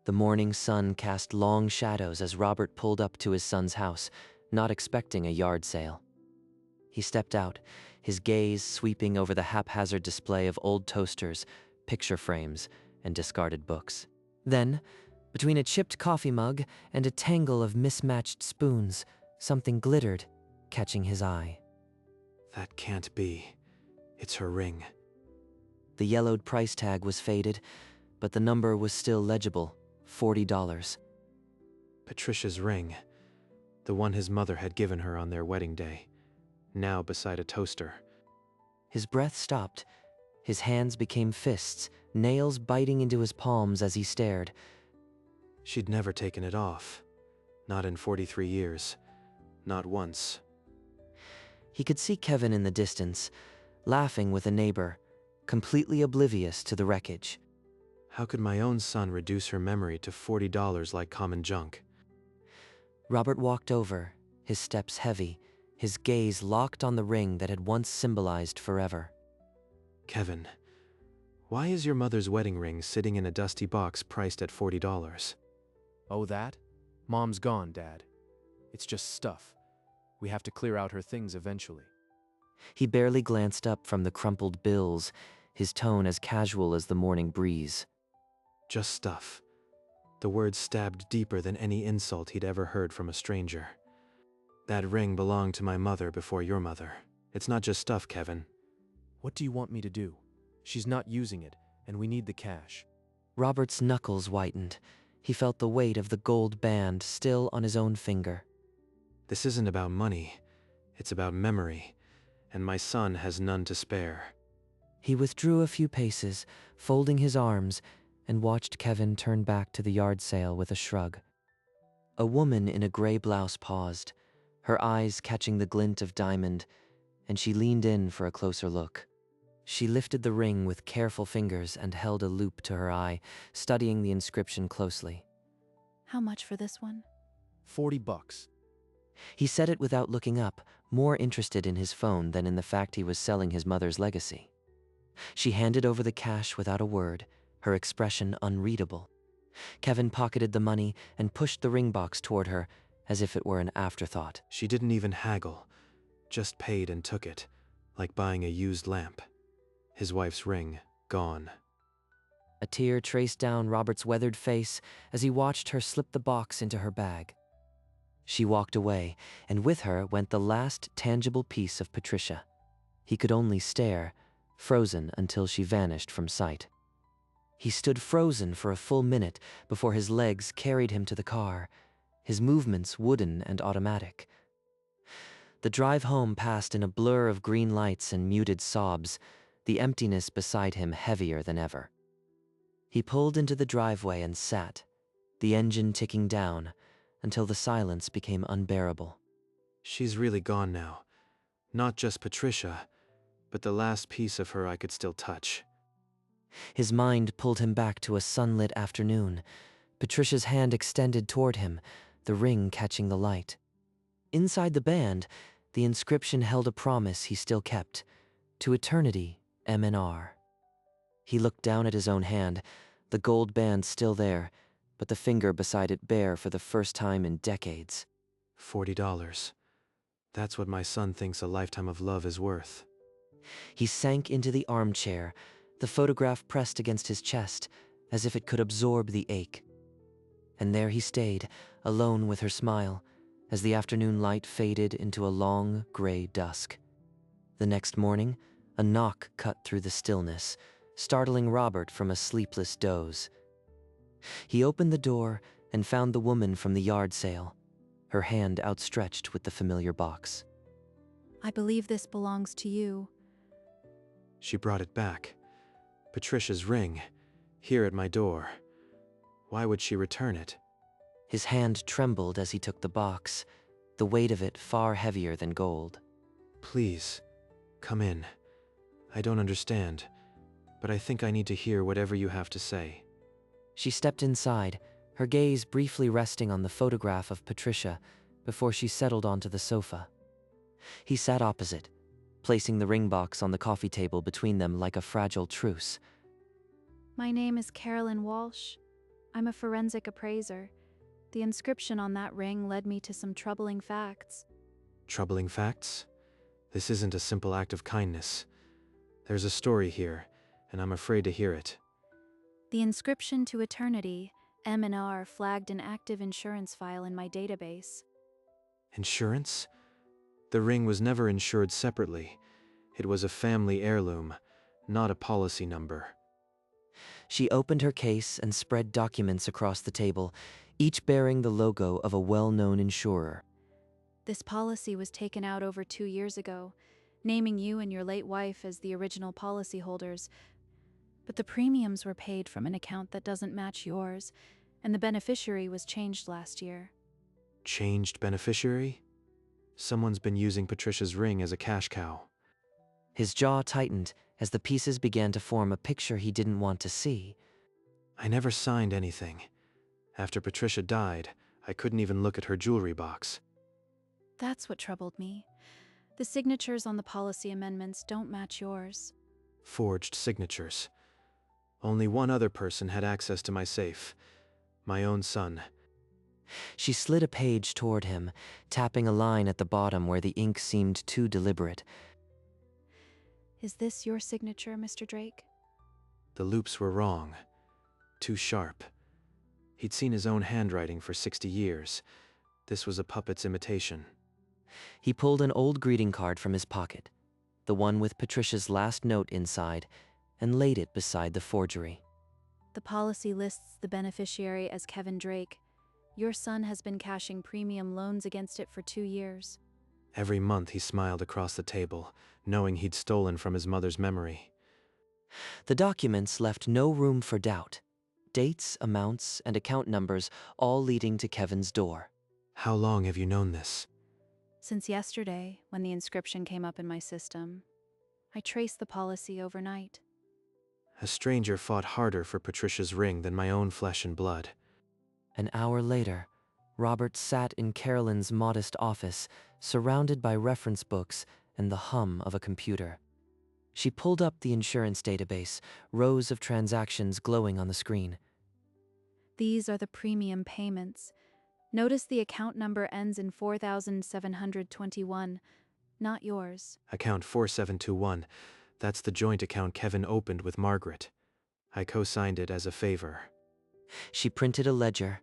The morning sun cast long shadows as Robert pulled up to his son's house, not expecting a yard sale. He stepped out, his gaze sweeping over the haphazard display of old toasters, picture frames, and discarded books. Then, between a chipped coffee mug and a tangle of mismatched spoons, something glittered, catching his eye. That can't be. It's her ring. The yellowed price tag was faded, but the number was still legible, $40. Patricia's ring. The one his mother had given her on their wedding day. Now beside a toaster. His breath stopped. His hands became fists, nails biting into his palms as he stared. She'd never taken it off. Not in 43 years. Not once. He could see Kevin in the distance, laughing with a neighbor, completely oblivious to the wreckage. How could my own son reduce her memory to $40 like common junk? Robert walked over, his steps heavy, his gaze locked on the ring that had once symbolized forever. Kevin, why is your mother's wedding ring sitting in a dusty box priced at $40? Oh, that? Mom's gone, Dad. It's just stuff. We have to clear out her things eventually. He barely glanced up from the crumpled bills, his tone as casual as the morning breeze. Just stuff. The words stabbed deeper than any insult he'd ever heard from a stranger. That ring belonged to my mother before your mother. It's not just stuff, Kevin. What do you want me to do? She's not using it, and we need the cash. Robert's knuckles whitened. He felt the weight of the gold band still on his own finger. This isn't about money. It's about memory, and my son has none to spare. He withdrew a few paces, folding his arms, and watched Kevin turn back to the yard sale with a shrug. A woman in a gray blouse paused, her eyes catching the glint of diamond, and she leaned in for a closer look. She lifted the ring with careful fingers and held a loop to her eye, studying the inscription closely. How much for this one? $40. He said it without looking up, more interested in his phone than in the fact he was selling his mother's legacy. She handed over the cash without a word, her expression unreadable. Kevin pocketed the money and pushed the ring box toward her, as if it were an afterthought. She didn't even haggle, just paid and took it, like buying a used lamp. His wife's ring, gone. A tear traced down Robert's weathered face as he watched her slip the box into her bag. She walked away, and with her went the last tangible piece of Patricia. He could only stare, frozen until she vanished from sight. He stood frozen for a full minute before his legs carried him to the car, his movements wooden and automatic. The drive home passed in a blur of green lights and muted sobs, the emptiness beside him heavier than ever. He pulled into the driveway and sat, the engine ticking down, until the silence became unbearable. She's really gone now. Not just Patricia, but the last piece of her I could still touch. His mind pulled him back to a sunlit afternoon, Patricia's hand extended toward him, the ring catching the light. Inside the band, the inscription held a promise he still kept, to eternity, M&R. He looked down at his own hand, the gold band still there, but the finger beside it bare for the first time in decades. $40. That's what my son thinks a lifetime of love is worth. He sank into the armchair, the photograph pressed against his chest, as if it could absorb the ache. And there he stayed, alone with her smile, as the afternoon light faded into a long, gray dusk. The next morning, a knock cut through the stillness, startling Robert from a sleepless doze. He opened the door and found the woman from the yard sale, her hand outstretched with the familiar box. I believe this belongs to you. She brought it back. Patricia's ring, here at my door. Why would she return it? His hand trembled as he took the box, the weight of it far heavier than gold. Please, come in. I don't understand, but I think I need to hear whatever you have to say. She stepped inside, her gaze briefly resting on the photograph of Patricia before she settled onto the sofa. He sat opposite, placing the ring box on the coffee table between them like a fragile truce. My name is Carolyn Walsh. I'm a forensic appraiser. The inscription on that ring led me to some troubling facts. Troubling facts? This isn't a simple act of kindness. There's a story here, and I'm afraid to hear it. The inscription to eternity, M&R, flagged an active insurance file in my database. Insurance? The ring was never insured separately. It was a family heirloom, not a policy number. She opened her case and spread documents across the table, each bearing the logo of a well-known insurer. This policy was taken out over 2 years ago, naming you and your late wife as the original policyholders. But the premiums were paid from an account that doesn't match yours, and the beneficiary was changed last year. Changed beneficiary? Someone's been using Patricia's ring as a cash cow. His jaw tightened as the pieces began to form a picture he didn't want to see. I never signed anything. After Patricia died, I couldn't even look at her jewelry box. That's what troubled me. The signatures on the policy amendments don't match yours. Forged signatures. Only one other person had access to my safe. My own son. She slid a page toward him, tapping a line at the bottom where the ink seemed too deliberate. Is this your signature, Mr. Drake? The loops were wrong. Too sharp. He'd seen his own handwriting for 60 years. This was a puppet's imitation. He pulled an old greeting card from his pocket, the one with Patricia's last note inside, and laid it beside the forgery. The policy lists the beneficiary as Kevin Drake. Your son has been cashing premium loans against it for 2 years. Every month he smiled across the table, knowing he'd stolen from his mother's memory. The documents left no room for doubt. Dates, amounts, and account numbers all leading to Kevin's door. How long have you known this? Since yesterday, when the inscription came up in my system, I traced the policy overnight. A stranger fought harder for Patricia's ring than my own flesh and blood. An hour later, Robert sat in Carolyn's modest office, surrounded by reference books and the hum of a computer. She pulled up the insurance database, rows of transactions glowing on the screen. These are the premium payments. Notice the account number ends in 4721, not yours. Account 4721. That's the joint account Kevin opened with Margaret. I co-signed it as a favor. She printed a ledger,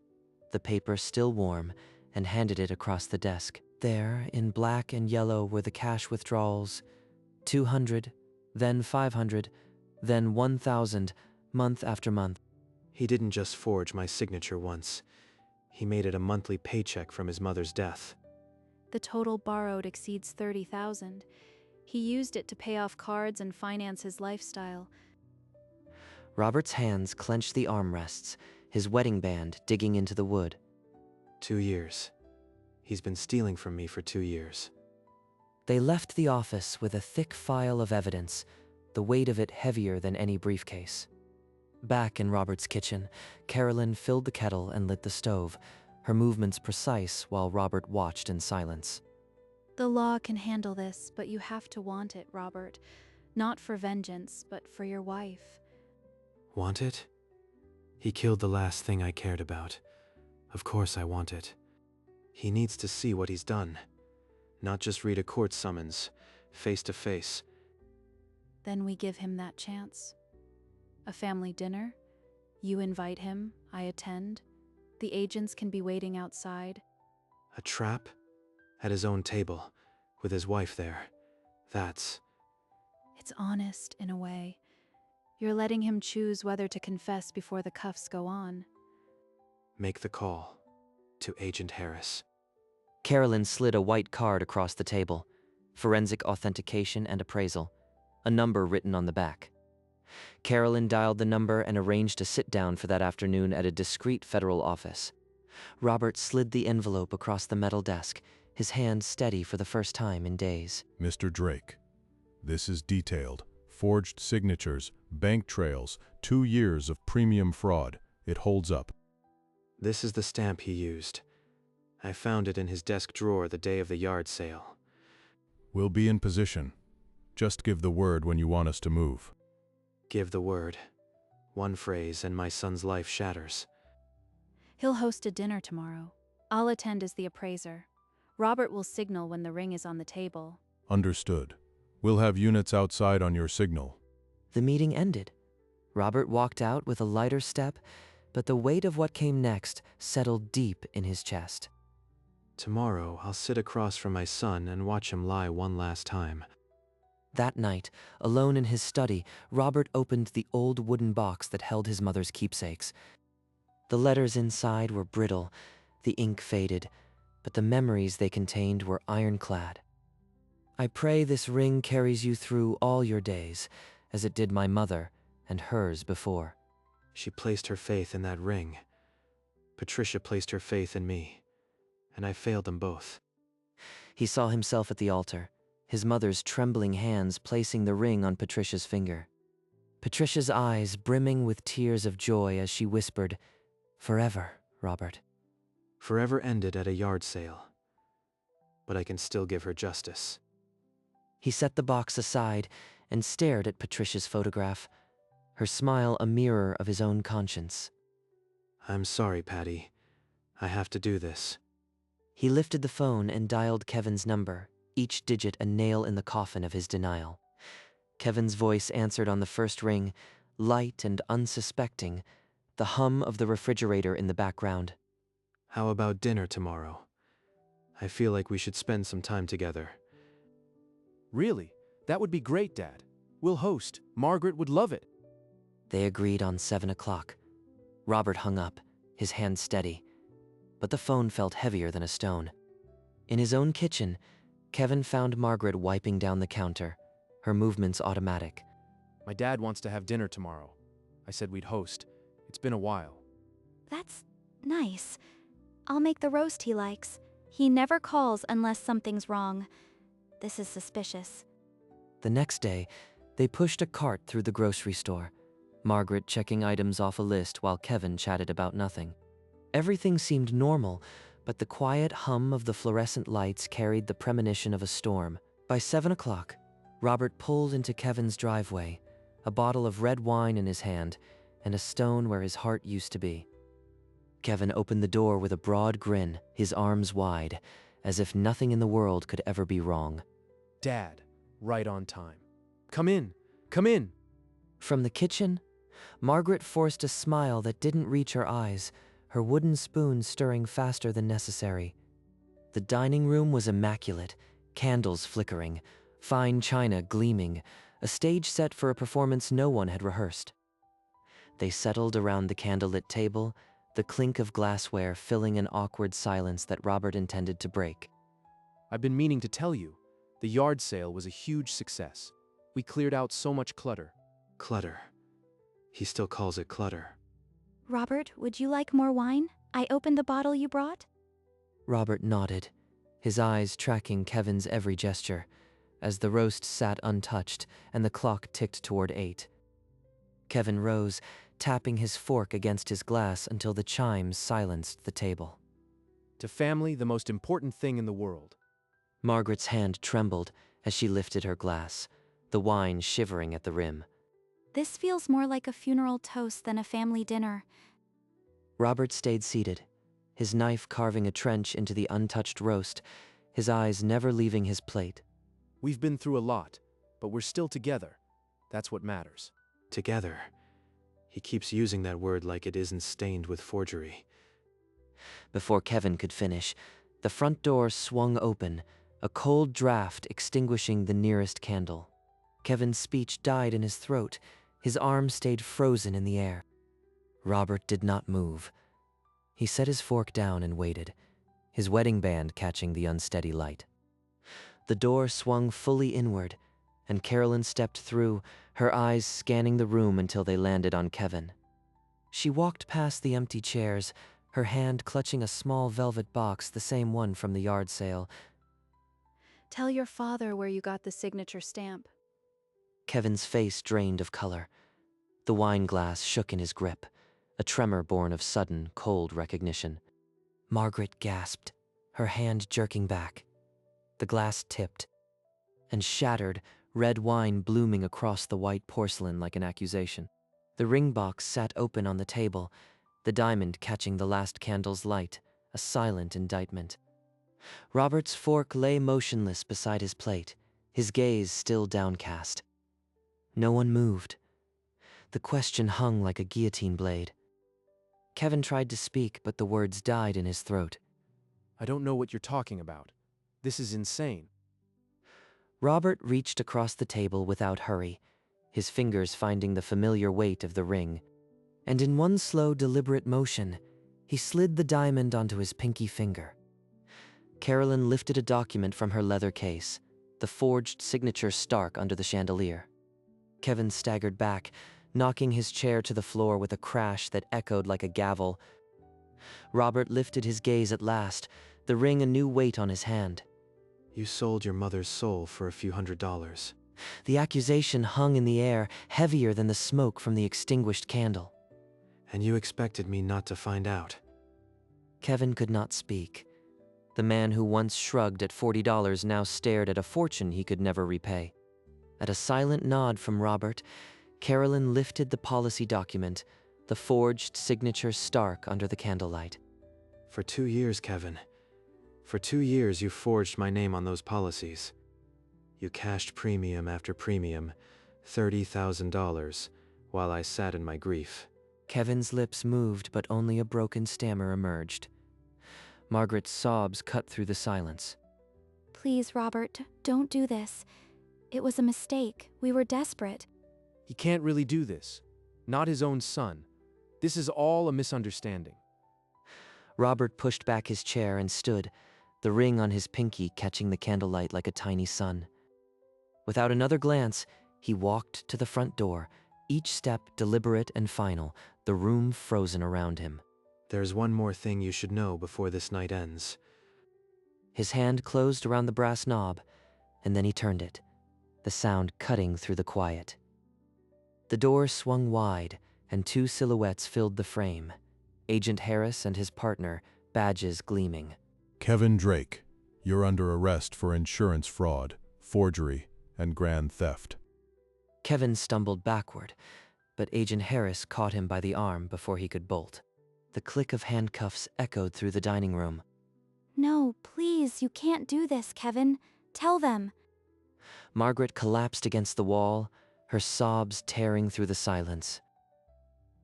the paper still warm, and handed it across the desk. There, in black and yellow, were the cash withdrawals. 200, then 500, then 1,000, month after month. He didn't just forge my signature once. He made it a monthly paycheck from his mother's death. The total borrowed exceeds 30,000. He used it to pay off cards and finance his lifestyle. Robert's hands clenched the armrests, his wedding band digging into the wood. 2 years. He's been stealing from me for 2 years. They left the office with a thick file of evidence, the weight of it heavier than any briefcase. Back in Robert's kitchen, Carolyn filled the kettle and lit the stove, her movements precise while Robert watched in silence. The law can handle this, but you have to want it, Robert. Not for vengeance, but for your wife. Want it? He killed the last thing I cared about. Of course I want it. He needs to see what he's done. Not just read a court summons, face to face. Then we give him that chance. A family dinner. You invite him, I attend. The agents can be waiting outside. A trap? At his own table, with his wife there. That's... It's honest, in a way. You're letting him choose whether to confess before the cuffs go on. Make the call. To Agent Harris. Carolyn slid a white card across the table. Forensic authentication and appraisal. A number written on the back. Carolyn dialed the number and arranged a sit-down for that afternoon at a discreet federal office. Robert slid the envelope across the metal desk, his hand steady for the first time in days. Mr. Drake, this is detailed. Forged signatures, bank trails, 2 years of premium fraud. It holds up. This is the stamp he used. I found it in his desk drawer the day of the yard sale. We'll be in position. Just give the word when you want us to move. Give the word. One phrase and my son's life shatters. He'll host a dinner tomorrow. I'll attend as the appraiser. Robert will signal when the ring is on the table. Understood. We'll have units outside on your signal. The meeting ended. Robert walked out with a lighter step, but the weight of what came next settled deep in his chest. Tomorrow, I'll sit across from my son and watch him lie one last time. That night, alone in his study, Robert opened the old wooden box that held his mother's keepsakes. The letters inside were brittle, the ink faded, but the memories they contained were ironclad. I pray this ring carries you through all your days, as it did my mother and hers before. She placed her faith in that ring. Patricia placed her faith in me, and I failed them both. He saw himself at the altar, his mother's trembling hands placing the ring on Patricia's finger. Patricia's eyes brimming with tears of joy as she whispered, "Forever, Robert." Forever ended at a yard sale, but I can still give her justice. He set the box aside and stared at Patricia's photograph, her smile a mirror of his own conscience. I'm sorry, Patty. I have to do this. He lifted the phone and dialed Kevin's number, each digit a nail in the coffin of his denial. Kevin's voice answered on the first ring, light and unsuspecting, the hum of the refrigerator in the background. How about dinner tomorrow? I feel like we should spend some time together. Really? That would be great, Dad. We'll host. Margaret would love it. They agreed on 7 o'clock. Robert hung up, his hand steady, but the phone felt heavier than a stone. In his own kitchen, Kevin found Margaret wiping down the counter, her movements automatic. My dad wants to have dinner tomorrow. I said we'd host. It's been a while. That's nice. I'll make the roast he likes. He never calls unless something's wrong. This is suspicious. The next day, they pushed a cart through the grocery store, Margaret checking items off a list while Kevin chatted about nothing. Everything seemed normal, but the quiet hum of the fluorescent lights carried the premonition of a storm. By 7 o'clock, Robert pulled into Kevin's driveway, a bottle of red wine in his hand, and a stone where his heart used to be. Kevin opened the door with a broad grin, his arms wide, as if nothing in the world could ever be wrong. Dad, right on time. Come in. Come in. From the kitchen, Margaret forced a smile that didn't reach her eyes, her wooden spoon stirring faster than necessary. The dining room was immaculate, candles flickering, fine china gleaming, a stage set for a performance no one had rehearsed. They settled around the candlelit table, the clink of glassware filling an awkward silence that Robert intended to break. I've been meaning to tell you. The yard sale was a huge success. We cleared out so much clutter. Clutter. He still calls it clutter. Robert, would you like more wine? I opened the bottle you brought. Robert nodded, his eyes tracking Kevin's every gesture, as the roast sat untouched and the clock ticked toward 8. Kevin rose, tapping his fork against his glass until the chimes silenced the table. To family, the most important thing in the world. Margaret's hand trembled as she lifted her glass, the wine shivering at the rim. This feels more like a funeral toast than a family dinner. Robert stayed seated, his knife carving a trench into the untouched roast, his eyes never leaving his plate. We've been through a lot, but we're still together. That's what matters. Together. He keeps using that word like it isn't stained with forgery. Before Kevin could finish, the front door swung open, a cold draft extinguishing the nearest candle. Kevin's speech died in his throat, his arm stayed frozen in the air. Robert did not move. He set his fork down and waited, his wedding band catching the unsteady light. The door swung fully inward, and Carolyn stepped through, her eyes scanning the room until they landed on Kevin. She walked past the empty chairs, her hand clutching a small velvet box, the same one from the yard sale. Tell your father where you got the signature stamp. Kevin's face drained of color. The wine glass shook in his grip, a tremor born of sudden, cold recognition. Margaret gasped, her hand jerking back. The glass tipped and shattered, red wine blooming across the white porcelain like an accusation. The ring box sat open on the table, the diamond catching the last candle's light, a silent indictment. Robert's fork lay motionless beside his plate, his gaze still downcast. No one moved. The question hung like a guillotine blade. Kevin tried to speak, but the words died in his throat. I don't know what you're talking about. This is insane. Robert reached across the table without hurry, his fingers finding the familiar weight of the ring, and in one slow, deliberate motion, he slid the diamond onto his pinky finger. Carolyn lifted a document from her leather case, the forged signature stark under the chandelier. Kevin staggered back, knocking his chair to the floor with a crash that echoed like a gavel. Robert lifted his gaze at last, the ring a new weight on his hand. You sold your mother's soul for a few $100s. The accusation hung in the air, heavier than the smoke from the extinguished candle. And you expected me not to find out. Kevin could not speak. The man who once shrugged at $40 now stared at a fortune he could never repay. At a silent nod from Robert, Carolyn lifted the policy document, the forged signature stark under the candlelight. For 2 years, Kevin. For 2 years you forged my name on those policies. You cashed premium after premium, $30,000, while I sat in my grief. Kevin's lips moved, but only a broken stammer emerged. Margaret's sobs cut through the silence. Please, Robert, don't do this. It was a mistake. We were desperate. He can't really do this. Not his own son. This is all a misunderstanding. Robert pushed back his chair and stood, the ring on his pinky catching the candlelight like a tiny sun. Without another glance, he walked to the front door, each step deliberate and final, the room frozen around him. There's one more thing you should know before this night ends. His hand closed around the brass knob, and then he turned it, the sound cutting through the quiet. The door swung wide, and 2 silhouettes filled the frame. Agent Harris and his partner, badges gleaming. Kevin Drake, you're under arrest for insurance fraud, forgery, and grand theft. Kevin stumbled backward, but Agent Harris caught him by the arm before he could bolt. The click of handcuffs echoed through the dining room. No, please, you can't do this, Kevin. Tell them. Margaret collapsed against the wall, her sobs tearing through the silence.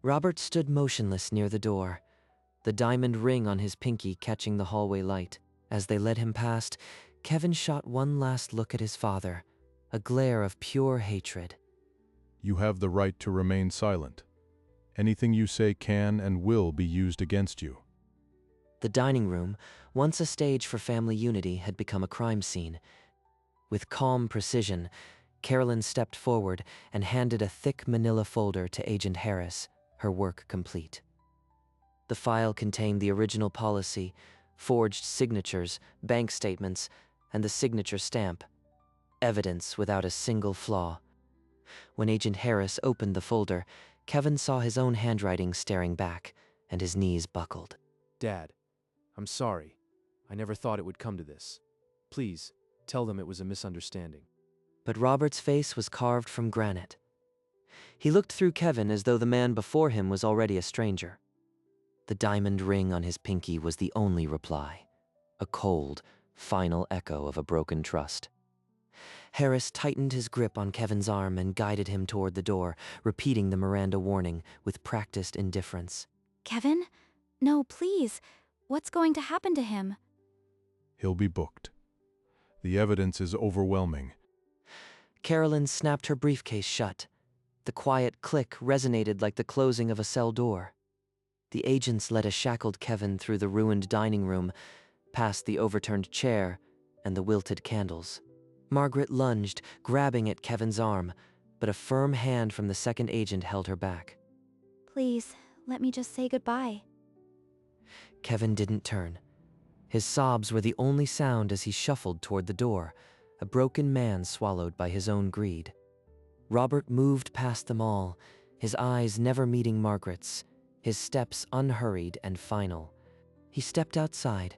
Robert stood motionless near the door, the diamond ring on his pinky catching the hallway light. As they led him past, Kevin shot one last look at his father, a glare of pure hatred. You have the right to remain silent. Anything you say can and will be used against you. The dining room, once a stage for family unity, had become a crime scene. With calm precision, Carolyn stepped forward and handed a thick manila folder to Agent Harris, her work complete. The file contained the original policy, forged signatures, bank statements, and the signature stamp. Evidence without a single flaw. When Agent Harris opened the folder, Kevin saw his own handwriting staring back, and his knees buckled. Dad, I'm sorry. I never thought it would come to this. Please, tell them it was a misunderstanding. But Robert's face was carved from granite. He looked through Kevin as though the man before him was already a stranger. The diamond ring on his pinky was the only reply, a cold, final echo of a broken trust. Harris tightened his grip on Kevin's arm and guided him toward the door, repeating the Miranda warning with practiced indifference. Kevin? No, please. What's going to happen to him? He'll be booked. The evidence is overwhelming. Carolyn snapped her briefcase shut. The quiet click resonated like the closing of a cell door. The agents led a shackled Kevin through the ruined dining room, past the overturned chair and the wilted candles. Margaret lunged, grabbing at Kevin's arm, but a firm hand from the second agent held her back. Please, let me just say goodbye. Kevin didn't turn. His sobs were the only sound as he shuffled toward the door, a broken man swallowed by his own greed. Robert moved past them all, his eyes never meeting Margaret's, his steps unhurried and final. He stepped outside,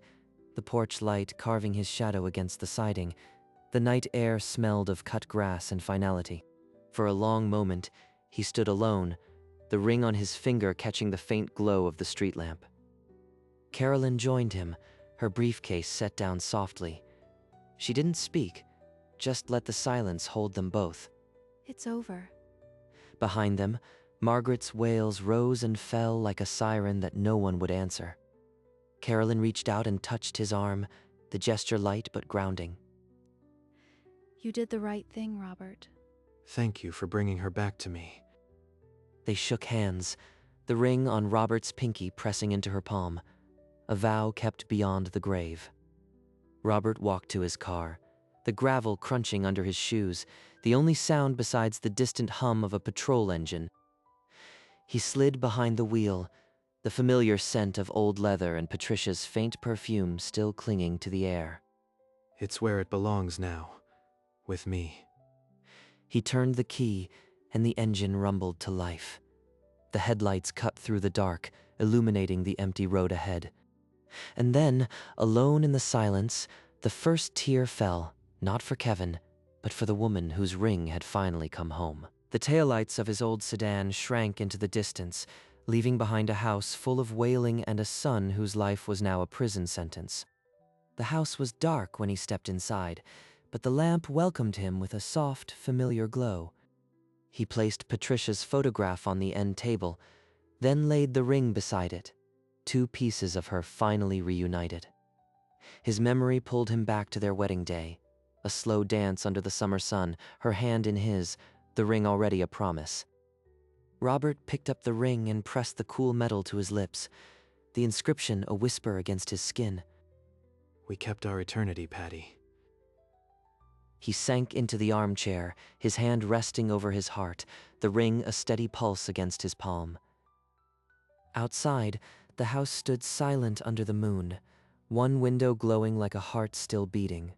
the porch light carving his shadow against the siding. The night air smelled of cut grass and finality. For a long moment, he stood alone, the ring on his finger catching the faint glow of the street lamp. Carolyn joined him, her briefcase set down softly. She didn't speak, just let the silence hold them both. It's over. Behind them, Margaret's wails rose and fell like a siren that no one would answer. Carolyn reached out and touched his arm, the gesture light but grounding. You did the right thing, Robert. Thank you for bringing her back to me. They shook hands, the ring on Robert's pinky pressing into her palm, a vow kept beyond the grave. Robert walked to his car, the gravel crunching under his shoes, the only sound besides the distant hum of a patrol engine. He slid behind the wheel, the familiar scent of old leather and Patricia's faint perfume still clinging to the air. It's where it belongs now, with me. He turned the key, and the engine rumbled to life. The headlights cut through the dark, illuminating the empty road ahead. And then, alone in the silence, the first tear fell, not for Kevin, but for the woman whose ring had finally come home. The taillights of his old sedan shrank into the distance, leaving behind a house full of wailing and a son whose life was now a prison sentence. The house was dark when he stepped inside, but the lamp welcomed him with a soft, familiar glow. He placed Patricia's photograph on the end table, then laid the ring beside it, two pieces of her finally reunited. His memory pulled him back to their wedding day, a slow dance under the summer sun, her hand in his, the ring already a promise. Robert picked up the ring and pressed the cool metal to his lips, the inscription a whisper against his skin. We kept our eternity, Patty. He sank into the armchair, his hand resting over his heart, the ring a steady pulse against his palm. Outside, the house stood silent under the moon, one window glowing like a heart still beating.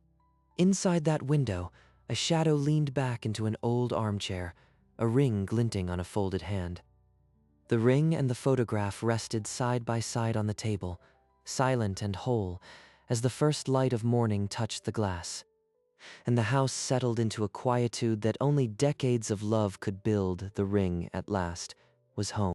Inside that window, a shadow leaned back into an old armchair, a ring glinting on a folded hand. The ring and the photograph rested side by side on the table, silent and whole, as the first light of morning touched the glass. And the house settled into a quietude that only decades of love could build. The ring, at last, was home.